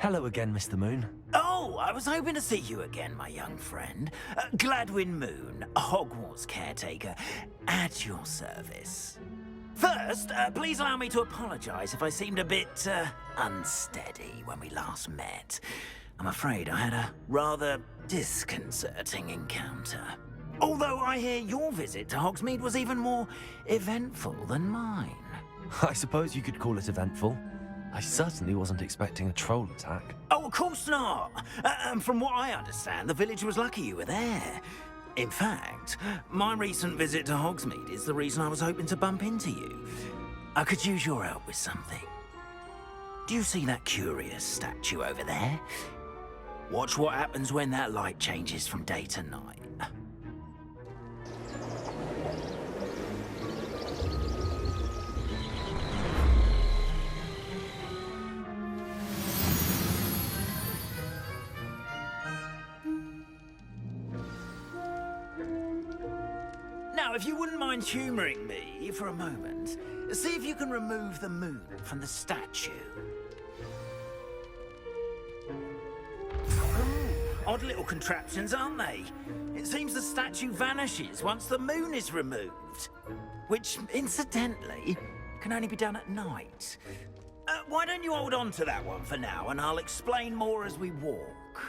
Hello again, Mr. Moon. Oh, I was hoping to see you again, my young friend. Gladwin Moon, Hogwarts Caretaker, at your service. First, please allow me to apologize if I seemed a bit, unsteady when we last met. I'm afraid I had a rather disconcerting encounter. Although I hear your visit to Hogsmeade was even more eventful than mine. I suppose you could call it eventful. I certainly wasn't expecting a troll attack. Oh, of course not. From what I understand, the village was lucky you were there. In fact, my recent visit to Hogsmeade is the reason I was hoping to bump into you. I could use your help with something. Do you see that curious statue over there? Watch what happens when that light changes from day to night. Now, if you wouldn't mind humouring me for a moment, see if you can remove the moon from the statue. Odd little contraptions, aren't they? It seems the statue vanishes once the moon is removed. Which, incidentally, can only be done at night. Why don't you hold on to that one for now, and I'll explain more as we walk.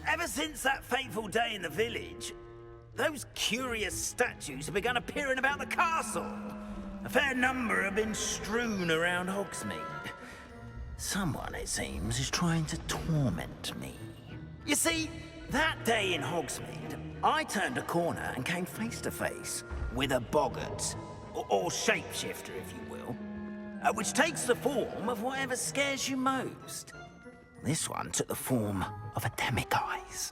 Ever since that fateful day in the village, those curious statues have begun appearing about the castle. A fair number have been strewn around Hogsmeade. Someone, it seems, is trying to torment me. You see, that day in Hogsmeade, I turned a corner and came face to face with a boggart, or shapeshifter, if you will, which takes the form of whatever scares you most. This one took the form of a demiguise.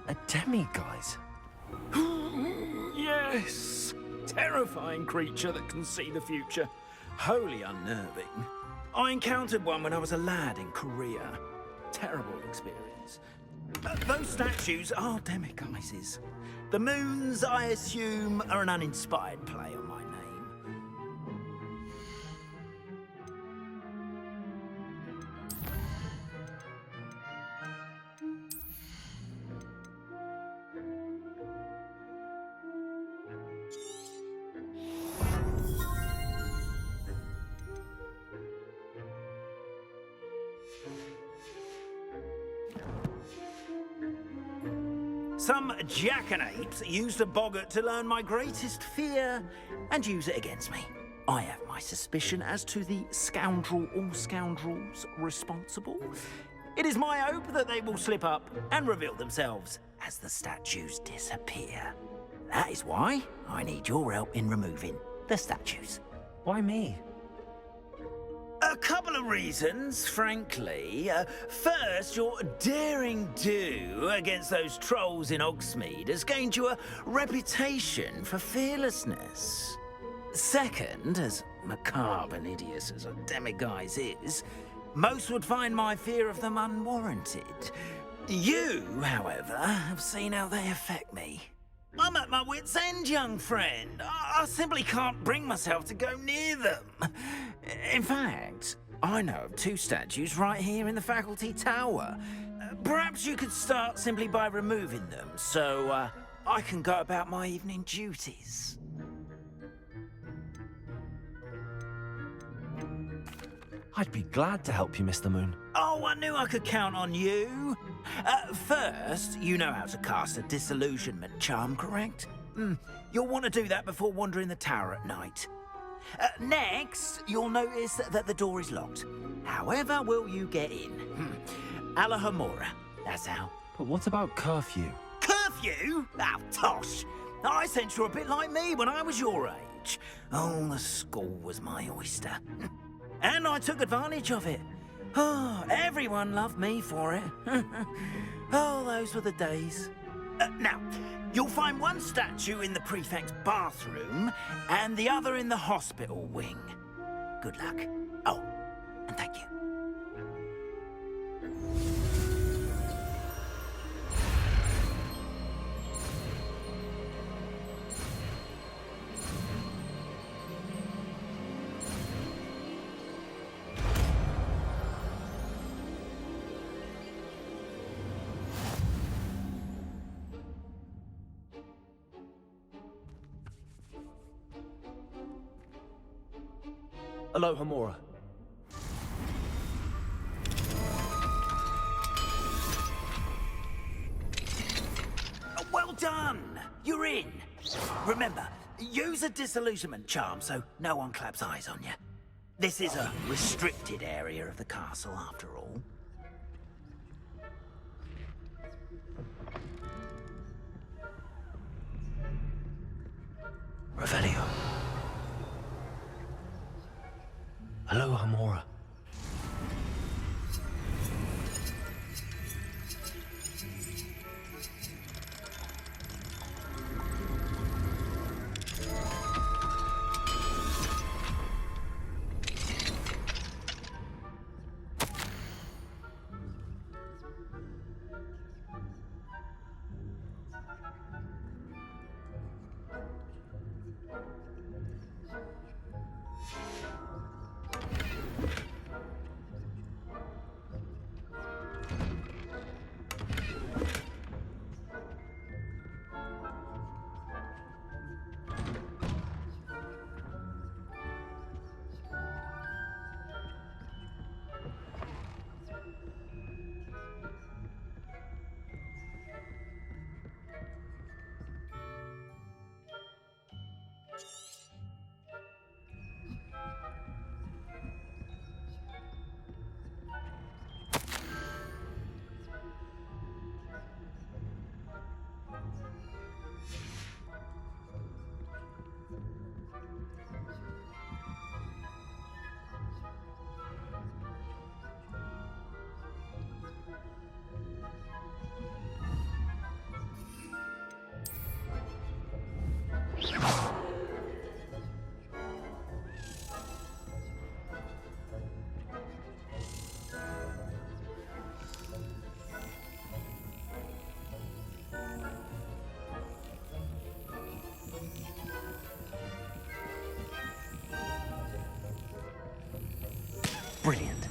A demiguise? Yes! Terrifying creature that can see the future. Wholly unnerving. I encountered one when I was a lad in Korea. Terrible experience. Those statues are demiguises. The moons, I assume, are an uninspired play on my name. Some jackanapes used a boggart to learn my greatest fear and use it against me. I have my suspicion as to the scoundrel or scoundrels responsible. It is my hope that they will slip up and reveal themselves as the statues disappear. That is why I need your help in removing the statues. Why me? A couple of reasons, frankly. First, your daring do against those trolls in Hogsmeade has gained you a reputation for fearlessness. Second, as macabre and hideous as a demiguise is, most would find my fear of them unwarranted. You, however, have seen how they affect me. I'm at my wit's end, young friend. I simply can't bring myself to go near them. In fact, I know of two statues right here in the faculty tower. Perhaps you could start simply by removing them, so I can go about my evening duties. I'd be glad to help you, Mr. Moon. Oh, I knew I could count on you. First, you know how to cast a disillusionment charm, correct? You'll want to do that before wandering the tower at night. Next, you'll notice that the door is locked. However will you get in? Alahamora, that's how. But what about curfew? Curfew? Oh, tosh. I sense you're a bit like me when I was your age. Oh, the school was my oyster. And I took advantage of it. Oh, everyone loved me for it. Oh, those were the days. Now, you'll find one statue in the prefect's bathroom and the other in the hospital wing. Good luck. Oh, and thank you. Aloha Mora. Well done! You're in. Remember, use a disillusionment charm so no one claps eyes on you. This is a restricted area of the castle, after all. Revelio. Aloha Mora. Brilliant.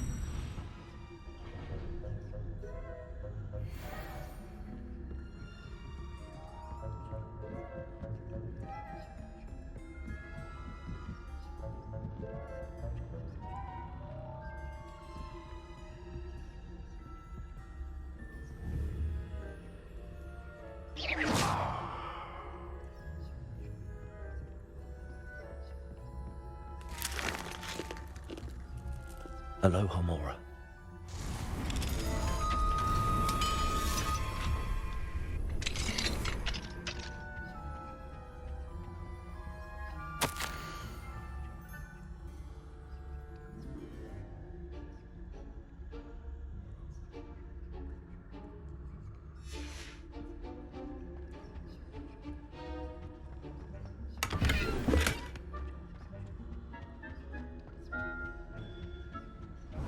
Aloha Mora.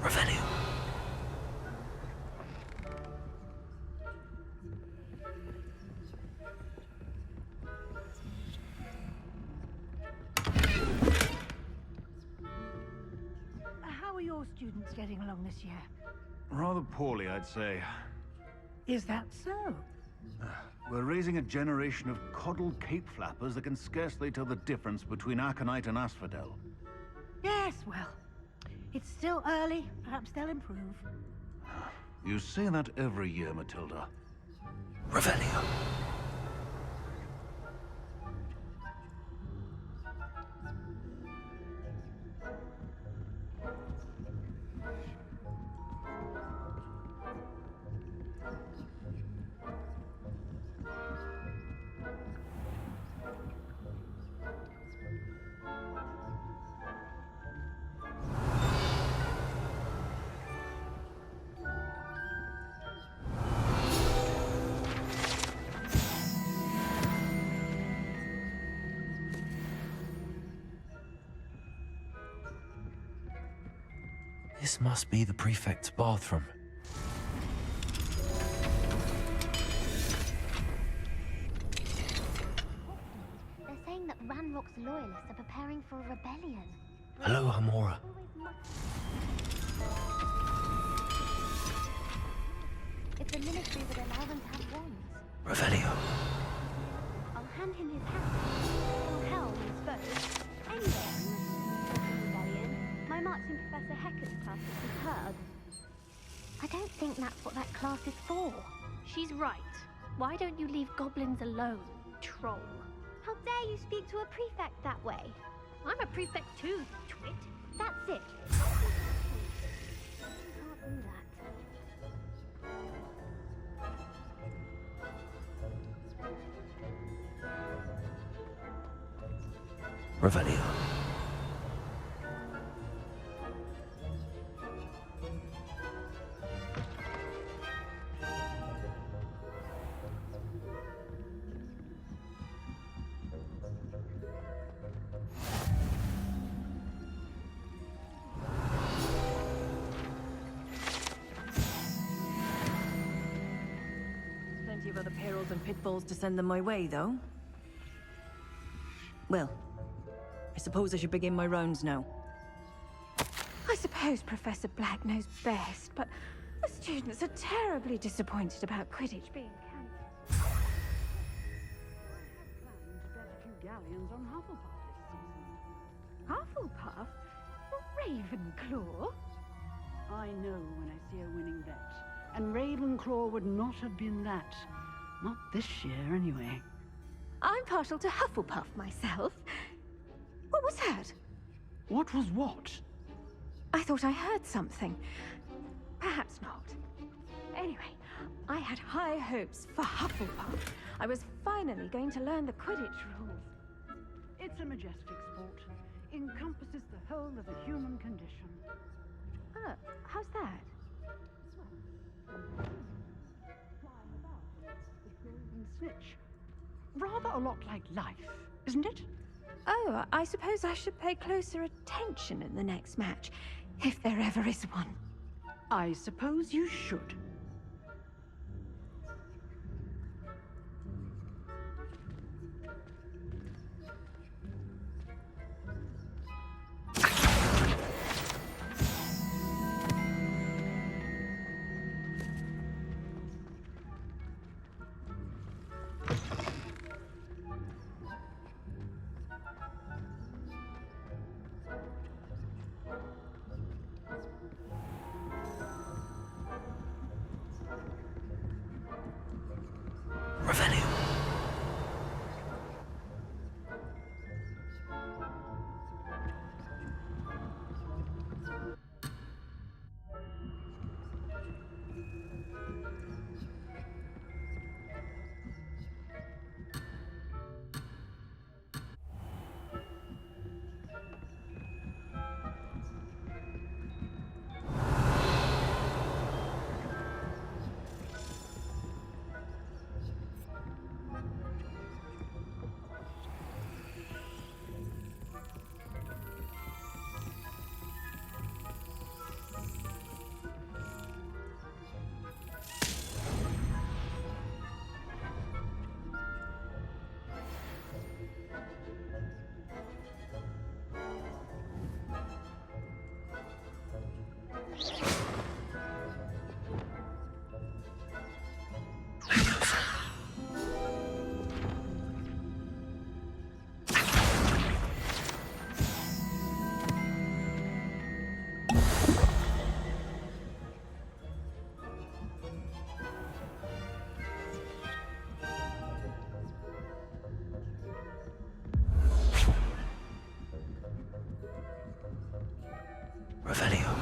Revelio. How are your students getting along this year? Rather poorly, I'd say. Is that so? We're raising a generation of coddled cape flappers that can scarcely tell the difference between aconite and asphodel. Yes, well, it's still early. Perhaps they'll improve. You say that every year, Matilda. Revelio. This must be the prefect's bathroom. They're saying that Ranrock's loyalists are preparing for a rebellion. Hello, Hamora. If the ministry would allow them to have wands, Revelio. I'll hand him his hat. Or helm, I suppose. Anyway, rebellion. My marching Professor Hecker's class is superb. I don't think that's what that class is for. She's right. Why don't you leave goblins alone, troll? How dare you speak to a prefect that way? I'm a prefect too, twit. That's it. Can't do that. Revelio. Plenty of other perils and pitfalls to send them my way, though. Well, I suppose I should begin my rounds now. I suppose Professor Black knows best, but the students are terribly disappointed about Quidditch being cancelled. I had planned to bet a few galleons on Hufflepuff this season. Hufflepuff? Ravenclaw? I know when I see a winning bet. And Ravenclaw would not have been that. Not this year, anyway. I'm partial to Hufflepuff myself. What was that? What was what? I thought I heard something. Perhaps not. Anyway, I had high hopes for Hufflepuff. I was finally going to learn the Quidditch rules. It's a majestic sport. Encompasses the whole of the human condition. Oh, how's that? Flying about with golden snitch. Rather a lot like life, isn't it? Oh, I suppose I should pay closer attention in the next match, if there ever is one. I suppose you should. Revelio. Revelio.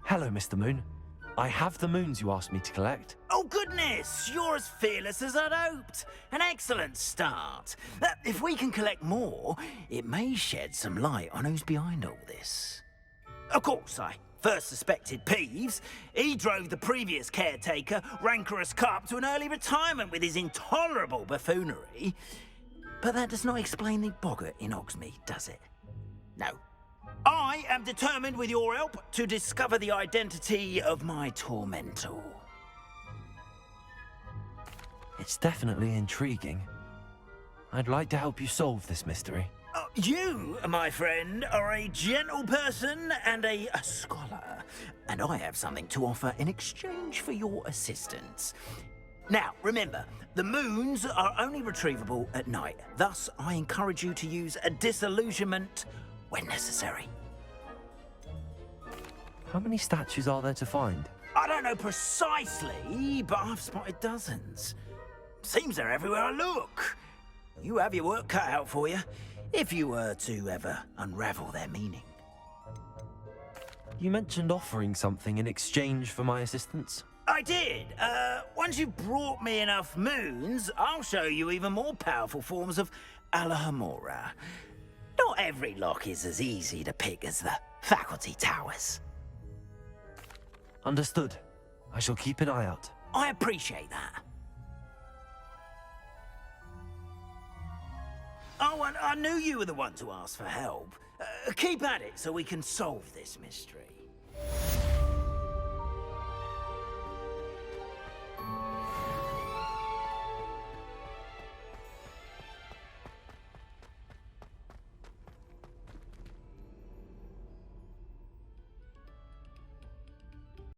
Hello, Mr. Moon. I have the moons you asked me to collect. Oh, goodness! You're as fearless as I'd hoped. An excellent start. If we can collect more, it may shed some light on who's behind all this. Of course, I first suspected Peeves. He drove the previous caretaker, Rancorous Carp, to an early retirement with his intolerable buffoonery. But that does not explain the boggart in Hogsmeade, does it? No. I am determined, with your help, to discover the identity of my tormentor. It's definitely intriguing. I'd like to help you solve this mystery. You, my friend, are a gentle person and a scholar, and I have something to offer in exchange for your assistance. Now, remember, the moons are only retrievable at night. Thus, I encourage you to use a disillusionment when necessary. How many statues are there to find? I don't know precisely, but I've spotted dozens. Seems they're everywhere I look. You have your work cut out for you, if you were to ever unravel their meaning. You mentioned offering something in exchange for my assistance. I did. Once you've brought me enough moons, I'll show you even more powerful forms of Alahamora. Not every lock is as easy to pick as the faculty towers. Understood. I shall keep an eye out. I appreciate that. Oh, and I knew you were the one to ask for help. Keep at it so we can solve this mystery.